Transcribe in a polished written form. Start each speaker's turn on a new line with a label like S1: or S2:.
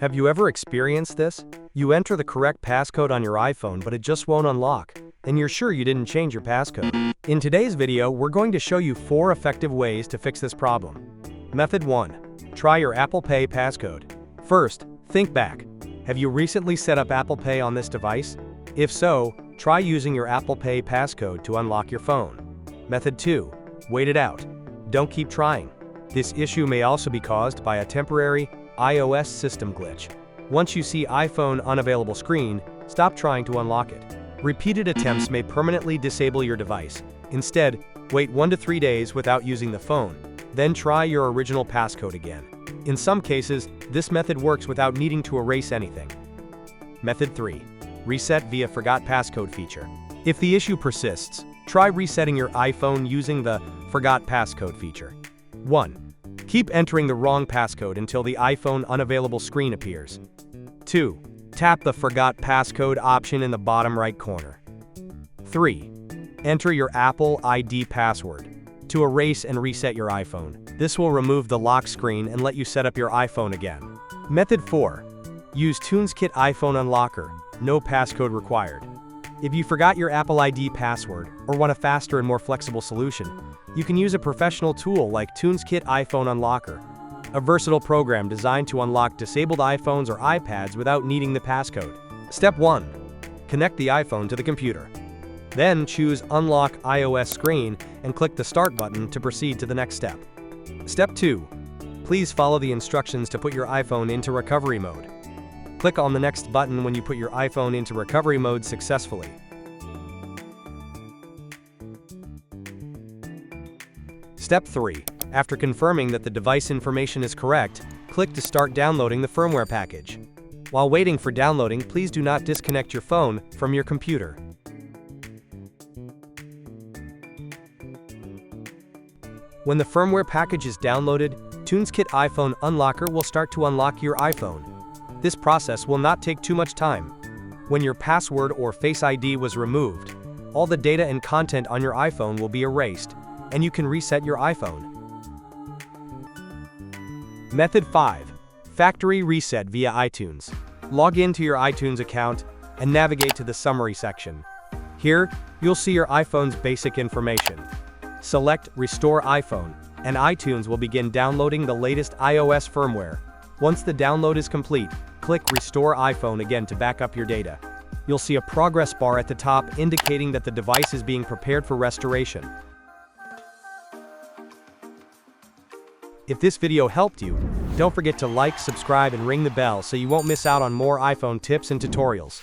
S1: Have you ever experienced this? You enter the correct passcode on your iPhone but it just won't unlock, and you're sure you didn't change your passcode. In today's video, we're going to show you 4 effective ways to fix this problem. Method 1. Try your Apple Pay passcode. First, think back. Have you recently set up Apple Pay on this device? If so, try using your Apple Pay passcode to unlock your phone. Method 2. Wait it out. Don't keep trying. This issue may also be caused by a temporary iOS system glitch. Once you see iPhone unavailable screen, stop trying to unlock it. Repeated attempts may permanently disable your device. Instead, wait 1 to 3 days without using the phone. Then try your original passcode again. In some cases, this method works without needing to erase anything. Method 3. Reset via Forgot Passcode feature. If the issue persists, try resetting your iPhone using the Forgot Passcode feature. 1. Keep entering the wrong passcode until the iPhone unavailable screen appears. 2. Tap the Forgot Passcode option in the bottom right corner. 3. Enter your Apple ID password to erase and reset your iPhone. This will remove the lock screen and let you set up your iPhone again. Method 4. Use TunesKit iPhone Unlocker. No passcode required. If you forgot your Apple ID password or want a faster and more flexible solution, you can use a professional tool like TunesKit iPhone Unlocker, a versatile program designed to unlock disabled iPhones or iPads without needing the passcode. Step 1. Connect the iPhone to the computer. Then choose Unlock iOS Screen and click the Start button to proceed to the next step. Step 2. Please follow the instructions to put your iPhone into recovery mode. Click on the next button when you put your iPhone into recovery mode successfully. Step 3. After confirming that the device information is correct, click to start downloading the firmware package. While waiting for downloading, please do not disconnect your phone from your computer. When the firmware package is downloaded, TunesKit iPhone Unlocker will start to unlock your iPhone. This process will not take too much time. When your password or Face ID was removed, all the data and content on your iPhone will be erased, and you can reset your iPhone. Method 5. Factory Reset via iTunes. Log into your iTunes account and navigate to the Summary section. Here, you'll see your iPhone's basic information. Select Restore iPhone, and iTunes will begin downloading the latest iOS firmware. Once the download is complete, click Restore iPhone again to back up your data. You'll see a progress bar at the top indicating that the device is being prepared for restoration. If this video helped you, don't forget to like, subscribe, and ring the bell so you won't miss out on more iPhone tips and tutorials.